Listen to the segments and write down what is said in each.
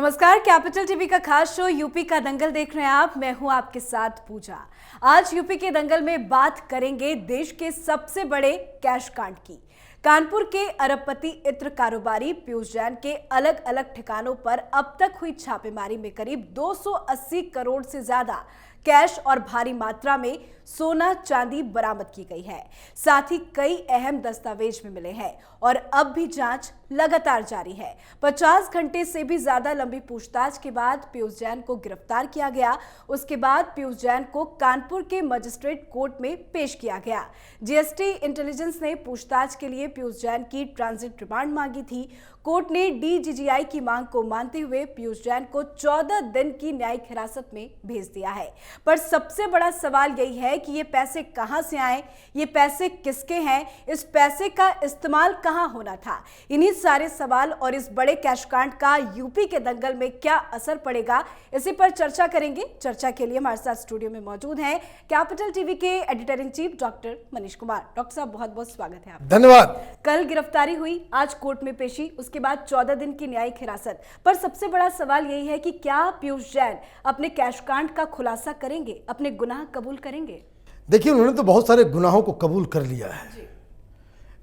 नमस्कार, capital TV का खास शो यूपी का दंगल देख रहे हैं आप। मैं हूं आपके साथ पूजा। आज यूपी के दंगल में बात करेंगे देश के सबसे बड़े कैश कांड की। कानपुर के अरबपति इत्र कारोबारी पीयूष जैन के अलग अलग ठिकानों पर अब तक हुई छापेमारी में करीब 280 करोड़ से ज्यादा कैश और भारी मात्रा में सोना चांदी बरामद की गई है। साथ ही कई अहम दस्तावेज भी मिले हैं और अब भी जांच लगातार जारी है। 50 घंटे से भी ज्यादा लंबी पूछताछ के बाद पीयूष जैन को गिरफ्तार किया गया। उसके बाद पीयूष जैन को कानपुर के मजिस्ट्रेट कोर्ट में पेश किया गया। जीएसटी इंटेलिजेंस ने पूछताछ के लिए पीयूष जैन की ट्रांजिट रिमांड मांगी थी। कोर्ट ने डीजीजीआई की मांग को मानते हुए पीयूष जैन को 14 दिन की न्यायिक हिरासत में भेज दिया है। पर सबसे बड़ा सवाल यही है कि ये पैसे कहां से आए, ये पैसे किसके हैं, इस पैसे का इस्तेमाल कहां होना था। इन्हीं सारे सवाल और इस बड़े कैश कांड का यूपी के दंगल में क्या असर पड़ेगा, इसी पर चर्चा करेंगे। चर्चा के लिए हमारे साथ स्टूडियो में मौजूद हैं कैपिटल टीवी के editor in chief doctor Manish Kumar. Doctor साहब, बहुत बहुत स्वागत है आपका। धन्यवाद। कल गिरफ्तारी हुई, आज कोर्ट में पेशी, उसके बाद 14 दिन की न्यायिक हिरासत। पर सबसे बड़ा सवाल यही है कि क्या पीयूष जैन अपने कैश कांड का खुलासा करेंगे, अपने गुनाह कबूल करेंगे? देखिए, उन्होंने तो बहुत सारे गुनाहों को कबूल कर लिया है,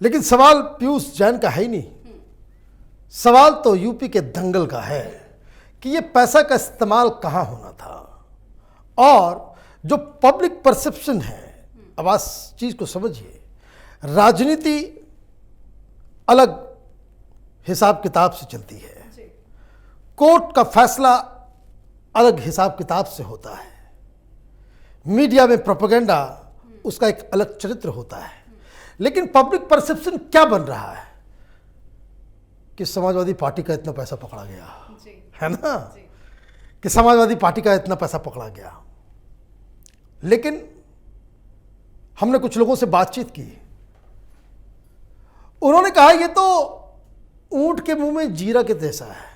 लेकिन सवाल पीयूष जैन का है ही नहीं। सवाल तो यूपी के दंगल का है कि ये पैसा का इस्तेमाल कहां होना था और जो पब्लिक परसेप्शन है। अब आज चीज को समझिए, राजनीति अलग हिसाब किताब से चलती है, कोर्ट का फैसला अलग हिसाब किताब से होता है, मीडिया में प्रोपेगेंडा उसका एक अलग चरित्र होता है। लेकिन पब्लिक परसेप्शन क्या बन रहा है कि समाजवादी पार्टी का इतना पैसा पकड़ा गया है ना, कि समाजवादी पार्टी का इतना पैसा पकड़ा गया। लेकिन हमने कुछ लोगों से बातचीत की, उन्होंने कहा ये तो ऊंट के मुंह में जीरा के जैसा है,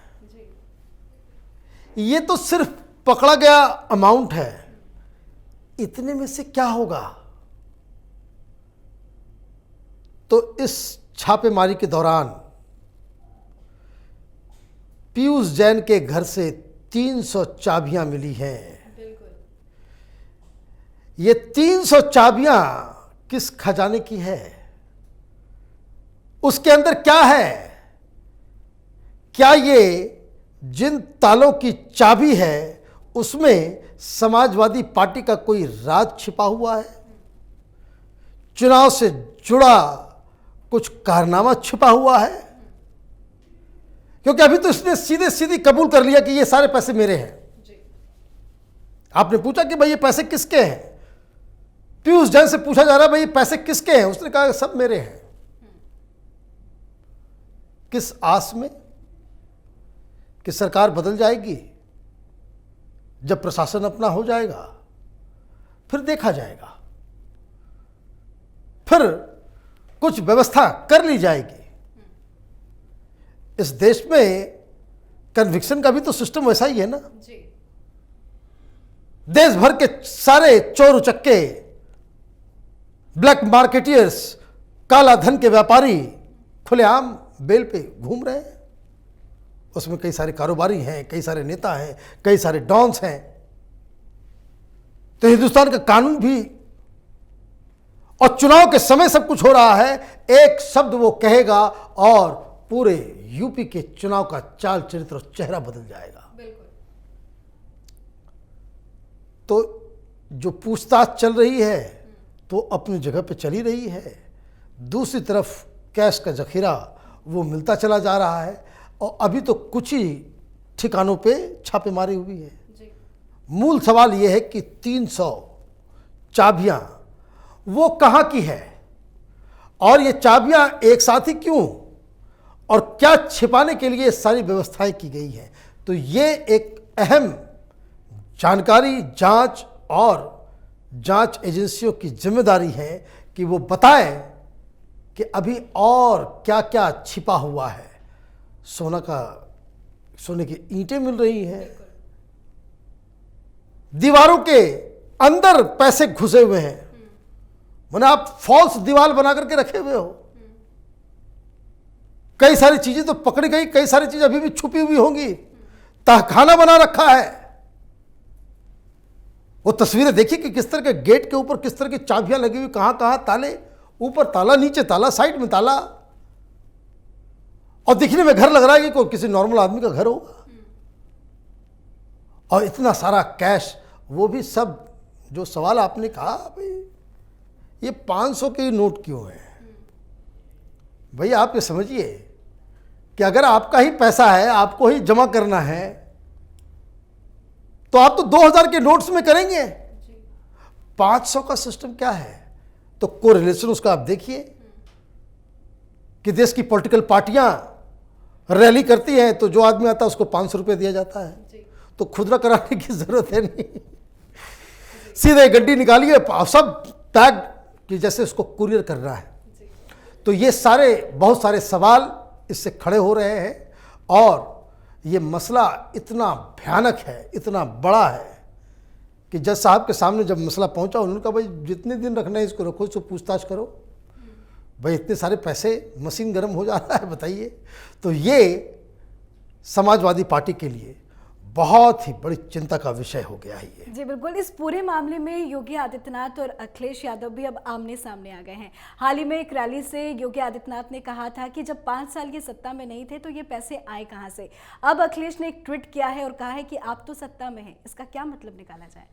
ये तो सिर्फ पकड़ा गया अमाउंट है, इतने में से क्या होगा। तो इस छापेमारी के दौरान पीयूष जैन के घर से 300 चाबियां मिली हैं। ये 300 चाबियां किस खजाने की है, उसके अंदर क्या है, क्या ये जिन तालों की चाबी है उसमें समाजवादी पार्टी का कोई राज छिपा हुआ है, चुनाव से जुड़ा कुछ कारनामा छिपा हुआ है? क्योंकि अभी तो इसने सीधे सीधे कबूल कर लिया कि ये सारे पैसे मेरे हैं। आपने पूछा कि भाई ये पैसे किसके हैं, पीयूष जैन से पूछा जा रहा है भाई ये पैसे किसके हैं, उसने कहा सब मेरे हैं। किस आस में कि सरकार बदल जाएगी, जब प्रशासन अपना हो जाएगा फिर देखा जाएगा, फिर कुछ व्यवस्था कर ली जाएगी। इस देश में कन्विक्शन का भी तो सिस्टम वैसा ही है ना। देश भर के सारे चोर उचक्के, ब्लैक मार्केटियर्स, काला धन के व्यापारी खुलेआम बेल पे घूम रहे हैं। उसमें कई सारे कारोबारी हैं, कई सारे नेता हैं, कई सारे डॉन्स हैं। तो हिंदुस्तान का कानून भी, और चुनाव के समय सब कुछ हो रहा है, एक शब्द वो कहेगा और पूरे यूपी के चुनाव का चाल चरित्र और चेहरा बदल जाएगा। तो जो पूछताछ चल रही है तो अपनी जगह पे चली रही है, दूसरी तरफ कैश का जखीरा वो मिलता चला जा रहा है और अभी तो कुछ ही ठिकानों पे छापेमारी हुई है। मूल सवाल यह है कि 300 चाबियां वो कहां की है और ये चाबियां एक साथ ही क्यों, और क्या छिपाने के लिए सारी व्यवस्थाएं की गई हैं। तो ये एक अहम जानकारी जांच और जांच एजेंसियों की जिम्मेदारी है कि वो बताएं कि अभी और क्या क्या छिपा हुआ है। सोने की ईंटें मिल रही हैं, दीवारों के अंदर पैसे घुसे हुए हैं, माने आप फॉल्स दीवार बना करके रखे हुए हो। कई सारी चीजें तो पकड़ी गई, कई सारी चीजें अभी भी छुपी हुई होंगी। तहखाना बना रखा है। वो तस्वीरें देखिए कि किस तरह के गेट के ऊपर किस तरह की चाबियां लगी हुई, कहां कहां ताले, ऊपर ताला, नीचे ताला, साइड में ताला, और दिखने में घर लग रहा है कि कोई किसी नॉर्मल आदमी का घर होगा। और इतना सारा कैश, वो भी सब, जो सवाल आपने कहा भाई ये 500 के नोट क्यों है, भाई आप ये समझिए कि अगर आपका ही पैसा है, आपको ही जमा करना है, तो आप तो 2000 के नोट्स में करेंगे। 500 का सिस्टम क्या है? तो कोरिलेशन उसका आप देखिए कि देश की पॉलिटिकल पार्टियां रैली करती हैं तो जो आदमी आता है उसको 500 रुपये दिया जाता है, तो खुदरा कराने की जरूरत है नहीं, सीधे गड्डी निकालिए, सब पैक कि जैसे उसको कुरियर करना है। तो ये सारे बहुत सारे सवाल इससे खड़े हो रहे हैं, और ये मसला इतना भयानक है, इतना बड़ा है कि जज साहब के सामने जब मसला पहुंचा, उन्होंने कहा भाई जितने दिन रखना है इसको रखो, इसको पूछताछ करो, भाई इतने सारे पैसे, मशीन गर्म हो जा रहा है, बताइए। तो ये समाजवादी पार्टी के लिए बहुत ही बड़ी चिंता का विषय हो गया है ये। जी बिल्कुल। इस पूरे मामले में योगी आदित्यनाथ और अखिलेश यादव भी अब आमने सामने आ गए हैं। हाल ही में एक रैली से योगी आदित्यनाथ ने कहा था कि जब 5 साल ये सत्ता में नहीं थे तो ये पैसे आए कहां से। अब अखिलेश ने एक ट्वीट किया है और कहा है कि आप तो सत्ता में हैं, इसका क्या मतलब निकाला जाए?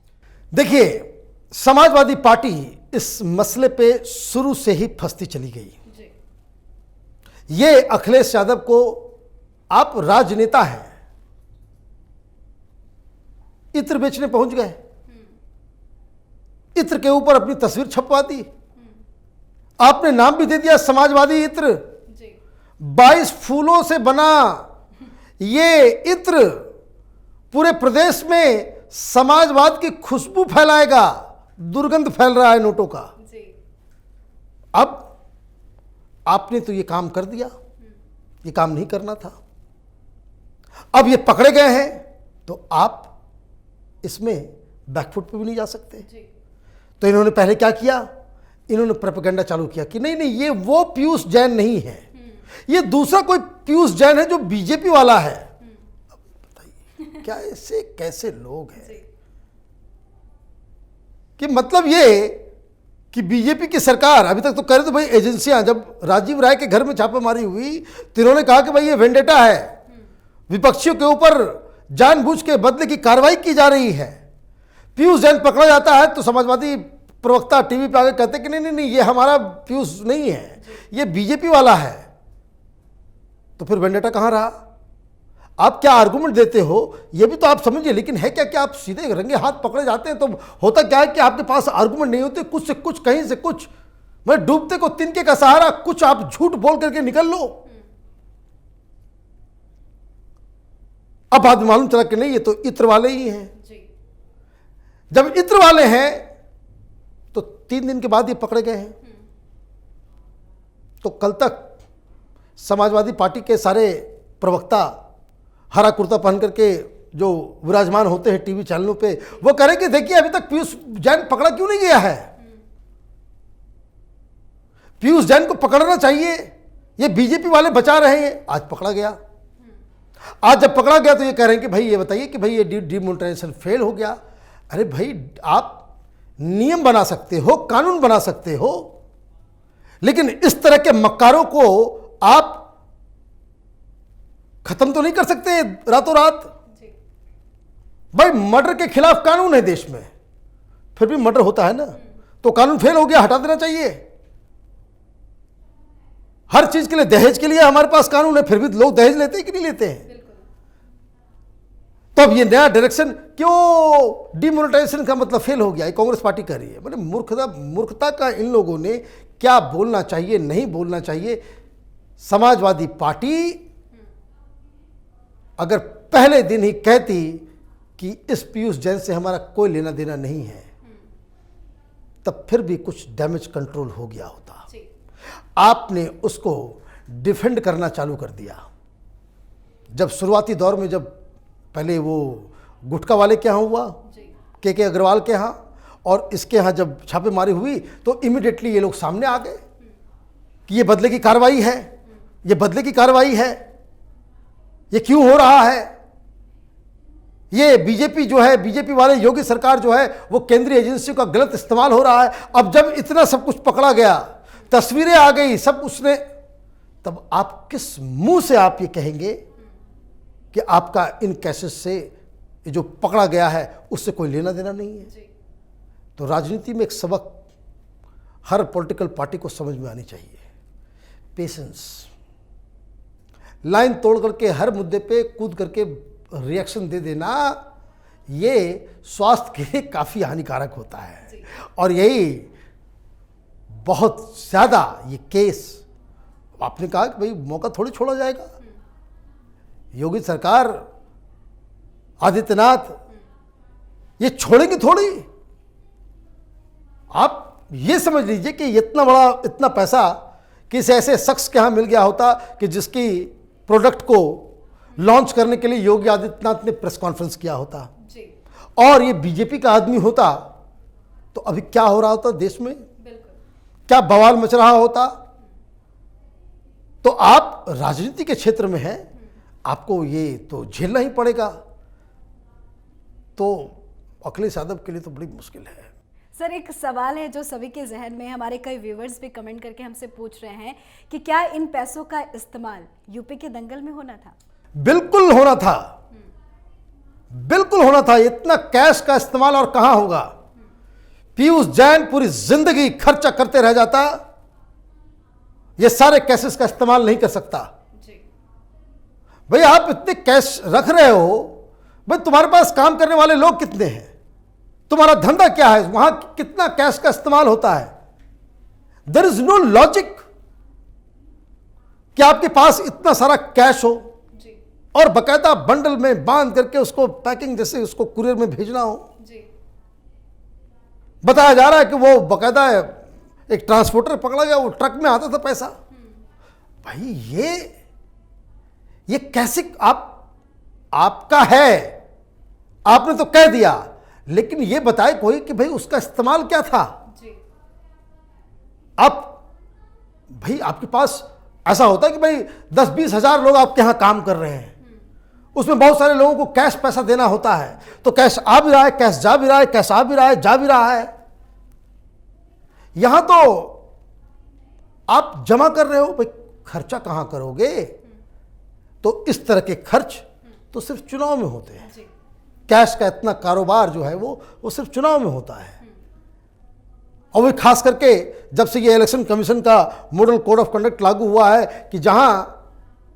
देखिए, समाजवादी पार्टी इस मसले पे शुरू से ही फंसती चली गई। ये अखिलेश यादव को, आप राजनेता हैं, इत्र बेचने पहुंच गए, इत्र के ऊपर अपनी तस्वीर छपवा दी, आपने नाम भी दे दिया समाजवादी इत्र। 22 फूलों से बना ये इत्र पूरे प्रदेश में समाजवाद की खुशबू फैलाएगा, दुर्गंध फैल रहा है नोटों का। अब आपने तो ये काम कर दिया, ये काम नहीं करना था, अब ये पकड़े गए हैं तो आप इसमें बैकफुट पे भी नहीं जा सकते। तो इन्होंने पहले क्या किया, इन्होंने प्रोपेगेंडा चालू किया कि नहीं नहीं ये वो पीयूष जैन नहीं है, ये दूसरा कोई पीयूष जैन है जो बीजेपी वाला है। अब बताइए क्या ऐसे कैसे लोग हैं कि मतलब ये कि बीजेपी की सरकार अभी तक तो करे तो भाई एजेंसियां, जब राजीव राय के घर में छापेमारी हुई तो इन्होंने कहा कि भाई ये वेंडेटा है, विपक्षियों के ऊपर जानबूझ के बदले की कार्रवाई की जा रही है। पीयूष जैन पकड़ा जाता है तो समाजवादी प्रवक्ता टीवी पे आके कहते कि नहीं नहीं नहीं ये हमारा पीयूष नहीं है, ये बीजेपी वाला है। तो फिर वेंडेटा कहां रहा? आप क्या आर्गुमेंट देते हो ये भी तो आप समझिए, लेकिन है क्या कि आप सीधे रंगे हाथ पकड़े जाते हैं तो होता क्या है कि आपके पास आर्गुमेंट नहीं होते, कुछ से कुछ, कहीं से कुछ, मैं डूबते को तिनके का सहारा, कुछ आप झूठ बोल करके निकल लो। अब बाद में मालूम चला कि नहीं ये तो इत्र वाले ही हैं। जब इत्र वाले हैं तो 3 दिन के बाद ये पकड़े गए हैं। तो कल तक समाजवादी पार्टी के सारे प्रवक्ता हरा कुर्ता पहन करके जो विराजमान होते हैं टीवी चैनलों पे, वो कह रहे कि देखिए अभी तक पीयूष जैन पकड़ा क्यों नहीं गया है, पीयूष जैन को पकड़ना चाहिए, ये बीजेपी वाले बचा रहे हैं। आज पकड़ा गया, आज जब पकड़ा गया तो ये कह रहे हैं कि भाई ये बताइए कि भाई ये डिमोनेटाइजेशन फेल हो गया। अरे भाई आप नियम बना सकते हो, कानून बना सकते हो, लेकिन इस तरह के मक्कारों को आप खत्म तो नहीं कर सकते रातों रात। भाई मर्डर के खिलाफ कानून है देश में, फिर भी मर्डर होता है ना, तो कानून फेल हो गया, हटा देना चाहिए। हर चीज के लिए, दहेज के लिए हमारे पास कानून है, फिर भी लोग दहेज लेते हैं कि नहीं लेते हैं। तो अब ये नया डायरेक्शन क्यों, डिमोनेटाइजेशन का मतलब फेल हो गया, ये कांग्रेस पार्टी कर रही है। मतलब मूर्खता का इन लोगों ने क्या बोलना चाहिए, नहीं बोलना चाहिए। समाजवादी पार्टी अगर पहले दिन ही कहती कि इस पीयूष जैन से हमारा कोई लेना देना नहीं है, तब फिर भी कुछ डैमेज कंट्रोल हो गया होता। आपने उसको डिफेंड करना चालू कर दिया। जब शुरुआती दौर में, जब पहले वो गुटखा वाले के यहाँ हुआ, के अग्रवाल के यहाँ, और इसके यहाँ जब छापेमारी हुई तो इमीडिएटली ये लोग सामने आ गए कि ये बदले की कार्रवाई है, ये बदले की कार्रवाई है, ये क्यों हो रहा है। ये बीजेपी जो है, बीजेपी वाले योगी सरकार जो है, वो केंद्रीय एजेंसियों का गलत इस्तेमाल हो रहा है। अब जब इतना सब कुछ पकड़ा गया, तस्वीरें आ गई, सब उसने, तब आप किस मुंह से आप ये कहेंगे कि आपका इन केसेस से जो पकड़ा गया है उससे कोई लेना देना नहीं है? तो राजनीति में एक सबक हर पॉलिटिकल पार्टी को समझ में आनी चाहिए, पेशेंस। लाइन तोड़ करके हर मुद्दे पे कूद करके रिएक्शन दे देना, ये स्वास्थ्य के लिए काफ़ी हानिकारक होता है। और यही बहुत ज़्यादा ये केस, आपने कहा कि भाई मौका थोड़ी छोड़ा जाएगा। योगी सरकार, आदित्यनाथ ये छोड़ेंगे थोड़ी। आप ये समझ लीजिए कि इतना बड़ा, इतना पैसा किसी ऐसे शख्स के यहाँ मिल गया होता कि जिसकी प्रोडक्ट को लॉन्च करने के लिए योगी आदित्यनाथ ने प्रेस कॉन्फ्रेंस किया होता जी। और ये बीजेपी का आदमी होता तो अभी क्या हो रहा होता देश में, क्या बवाल मच रहा होता। तो आप राजनीति के क्षेत्र में हैं, आपको ये तो झेलना ही पड़ेगा। तो अखिलेश यादव के लिए तो बड़ी मुश्किल है। सर, एक सवाल है जो सभी के जहन में, हमारे कई व्यूवर्स भी कमेंट करके हमसे पूछ रहे हैं कि क्या इन पैसों का इस्तेमाल यूपी के दंगल में होना था? बिल्कुल होना था, बिल्कुल होना था। इतना कैश का इस्तेमाल और कहां होगा? पीयूष जैन पूरी जिंदगी खर्चा करते रह जाता, ये सारे कैशेस का इस्तेमाल नहीं कर सकता। भाई आप इतने कैश रख रहे हो, भाई तुम्हारे पास काम करने वाले लोग कितने हैं, तुम्हारा धंधा क्या है, वहां कितना कैश का इस्तेमाल होता है? देयर इज नो लॉजिक कि आपके पास इतना सारा कैश हो और बकायदा बंडल में बांध करके उसको पैकिंग जैसे उसको कुरियर में भेजना हो। बताया जा रहा है कि वो बकायदा एक ट्रांसपोर्टर पकड़ा गया, वो ट्रक में आता था पैसा। भाई ये कैसे आपका है, आपने तो कह दिया, लेकिन ये बताए कोई कि भाई उसका इस्तेमाल क्या था। आप भाई आपके पास ऐसा होता है कि भाई 10-20 हजार लोग आपके यहां काम कर रहे हैं, उसमें बहुत सारे लोगों को कैश पैसा देना होता है, तो कैश आ भी रहा है, कैश जा भी रहा है, कैश आ भी रहा है, जा भी रहा है। यहां तो आप जमा कर रहे हो, भाई खर्चा कहां करोगे? तो इस तरह के खर्च तो सिर्फ चुनाव में होते हैं। कैश का इतना कारोबार जो है वो सिर्फ चुनाव में होता है। और वो खास करके जब से ये इलेक्शन कमीशन का मॉडल कोड ऑफ कंडक्ट लागू हुआ है कि जहां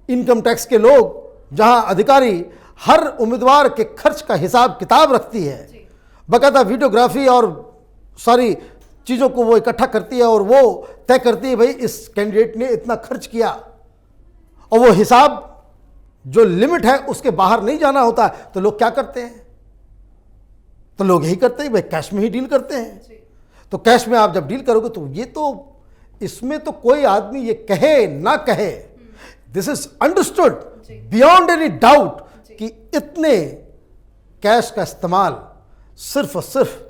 इनकम टैक्स के लोग, जहां अधिकारी हर उम्मीदवार के खर्च का हिसाब किताब रखती है, बकायदा वीडियोग्राफी और सारी चीज़ों को वो इकट्ठा करती है और वो तय करती है भाई इस कैंडिडेट ने इतना खर्च किया, और वो हिसाब जो लिमिट है उसके बाहर नहीं जाना होता है। तो लोग क्या करते हैं? तो लोग यही करते हैं, भाई कैश में ही डील करते हैं। तो कैश में आप जब डील करोगे तो ये तो, इसमें तो कोई आदमी ये कहे ना कहे, this is understood beyond any doubt कि इतने कैश का इस्तेमाल सिर्फ और सिर्फ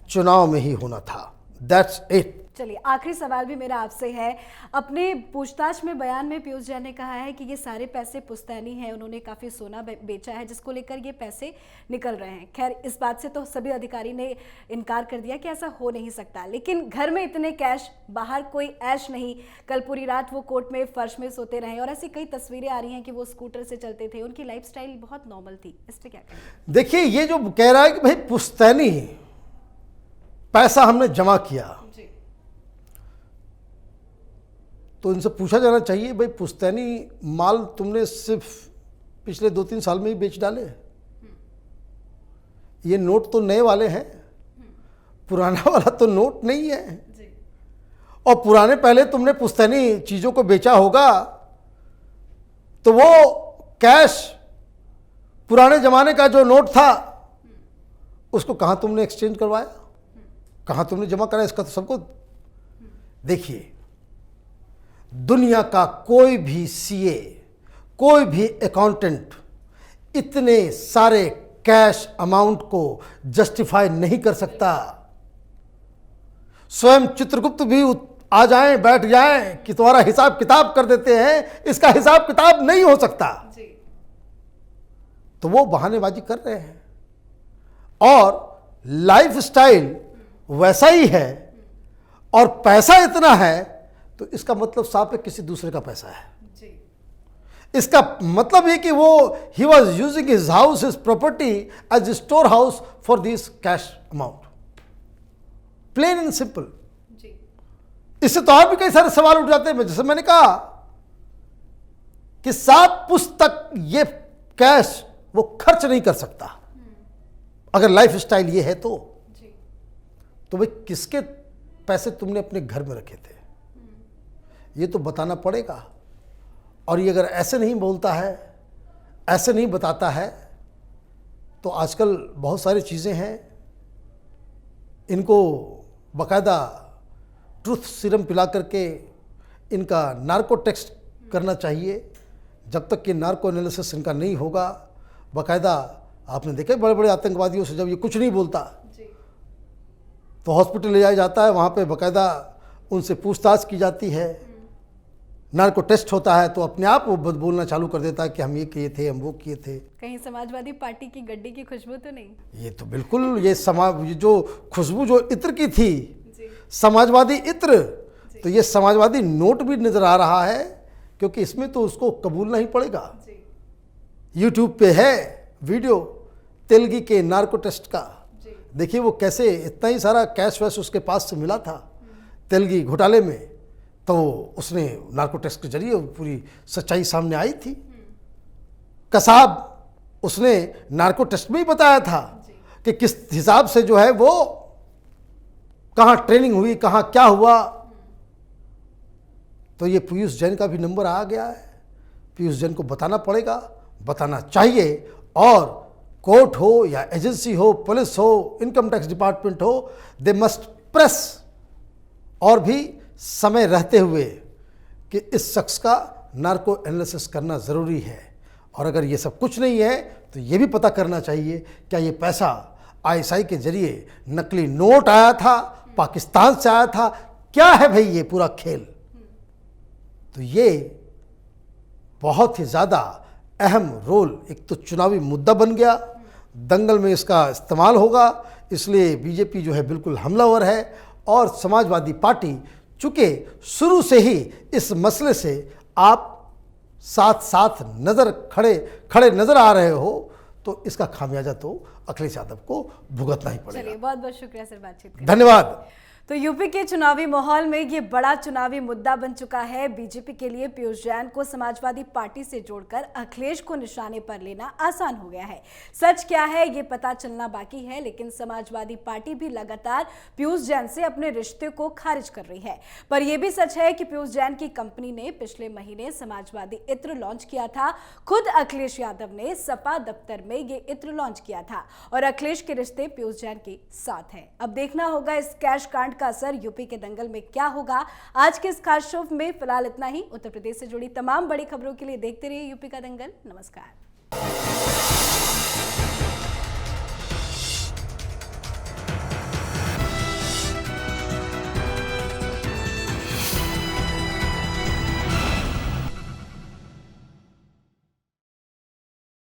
चुनाव में ही होना था। That's it. चलिए, आखिरी सवाल भी मेरा आपसे है। अपने पूछताछ में बयान में पीयूष जैन ने कहा है कि ये सारे पैसे पुश्तैनी हैं, उन्होंने काफ़ी सोना बेचा है जिसको लेकर ये पैसे निकल रहे हैं। खैर, इस बात से तो सभी अधिकारी ने इनकार कर दिया कि ऐसा हो नहीं सकता, लेकिन घर में इतने कैश, बाहर कोई ऐश नहीं। कल पूरी रात वो कोर्ट में फर्श में सोते रहे और ऐसी कई तस्वीरें आ रही हैं कि वो स्कूटर से चलते थे, उनकी लाइफस्टाइल बहुत नॉर्मल थी। इस पर क्या कहें? देखिए, ये जो कह रहा है कि भाई पुश्तैनी पैसा हमने जमा किया, तो इनसे पूछा जाना चाहिए भाई पुश्तैनी माल तुमने सिर्फ पिछले 2-3 साल में ही बेच डाले। ये नोट तो नए वाले हैं, पुराना वाला तो नोट नहीं है। और पुराने पहले तुमने पुश्तैनी चीज़ों को बेचा होगा तो वो कैश पुराने ज़माने का जो नोट था उसको कहाँ तुमने एक्सचेंज करवाया, कहाँ तुमने जमा कराया? इसका तो सबको देखिए, दुनिया का कोई भी सीए, कोई भी अकाउंटेंट इतने सारे कैश अमाउंट को जस्टिफाई नहीं कर सकता। स्वयं चित्रगुप्त भी आ जाएं, बैठ जाएं कि तुम्हारा हिसाब किताब कर देते हैं, इसका हिसाब किताब नहीं हो सकता। तो वो बहानेबाजी कर रहे हैं। और लाइफस्टाइल वैसा ही है और पैसा इतना है, तो इसका मतलब साफ है किसी दूसरे का पैसा है। इसका मतलब है कि वो ही was using his house, his property as store house for this cash amount. Plain and simple. इससे तो और भी कई सारे सवाल उठ जाते हैं। जैसे मैंने कहा कि 7 पुश्त तक ये कैश वो खर्च नहीं कर सकता अगर लाइफ स्टाइल ये है तो भाई किसके पैसे तुमने अपने घर में रखे थे, ये तो बताना पड़ेगा। और ये अगर ऐसे नहीं बोलता है, ऐसे नहीं बताता है, तो आजकल बहुत सारी चीज़ें हैं, इनको बाकायदा ट्रूथ सीरम पिला करके इनका नार्को टेस्ट करना चाहिए। जब तक कि नार्को एनालिसिस इनका नहीं होगा, बाकायदा आपने देखे बड़े बड़े आतंकवादियों से जब ये कुछ नहीं बोलता तो हॉस्पिटल ले जाया जाता है, वहाँ पे बाकायदा उनसे पूछताछ की जाती है, नार्को टेस्ट होता है, तो अपने आप वो बोलना चालू कर देता है कि हम ये किए थे, हम वो किए थे। कहीं समाजवादी पार्टी की गड्डी की खुशबू तो नहीं? ये तो बिल्कुल, ये जो खुशबू जो इत्र की थी, समाजवादी इत्र, तो ये समाजवादी नोट भी नजर आ रहा है, क्योंकि इसमें तो उसको कबूलना ही पड़ेगा। यूट्यूब पे है वीडियो तेलगी के नार्को टेस्ट का, देखिए वो कैसे इतना ही सारा कैश वैश उसके पास से मिला था तेलगी घोटाले में, तो उसने नार्को टेस्ट के जरिए पूरी सच्चाई सामने आई थी। कसाब उसने नार्को टेस्ट में ही बताया था कि किस हिसाब से जो है वो कहाँ ट्रेनिंग हुई, कहाँ क्या हुआ। तो ये पीयूष जैन का भी नंबर आ गया है। पीयूष जैन को बताना पड़ेगा, बताना चाहिए, और कोर्ट हो या एजेंसी हो, पुलिस हो, इनकम टैक्स डिपार्टमेंट हो, दे मस्ट प्रेस और भी समय रहते हुए कि इस शख्स का नार्को एनालिसिस करना ज़रूरी है। और अगर ये सब कुछ नहीं है तो ये भी पता करना चाहिए क्या ये पैसा आईएसआई के जरिए नकली नोट आया था, पाकिस्तान से आया था, क्या है भाई ये पूरा खेल। तो ये बहुत ही ज़्यादा अहम रोल, एक तो चुनावी मुद्दा बन गया, दंगल में इसका इस्तेमाल होगा, इसलिए बीजेपी जो है बिल्कुल हमलावर है। और समाजवादी पार्टी चूँकि शुरू से ही इस मसले से आप साथ साथ खड़े नज़र आ रहे हो, तो इसका खामियाजा तो अखिलेश यादव को भुगतना ही पड़ेगा। चलिए, बहुत बहुत शुक्रिया सर बातचीत करने। धन्यवाद। तो यूपी के चुनावी माहौल में ये बड़ा चुनावी मुद्दा बन चुका है। बीजेपी के लिए पीयूष जैन को समाजवादी पार्टी से जोड़कर अखिलेश को निशाने पर लेना आसान हो गया है। सच क्या है ये पता चलना बाकी है, लेकिन समाजवादी पार्टी भी लगातार पीयूष जैन से अपने रिश्ते को खारिज कर रही है। पर यह भी सच है कि पीयूष जैन की कंपनी ने पिछले महीने समाजवादी इत्र लॉन्च किया था। खुद अखिलेश यादव ने सपा दफ्तर में ये इत्र लॉन्च किया था और अखिलेश के रिश्ते पीयूष जैन के साथ हैं। अब देखना होगा इस कैश कांड का असर यूपी के दंगल में क्या होगा। आज के इस खास शो में फिलहाल इतना ही। उत्तर प्रदेश से जुड़ी तमाम बड़ी खबरों के लिए देखते रहिए यूपी का दंगल। नमस्कार।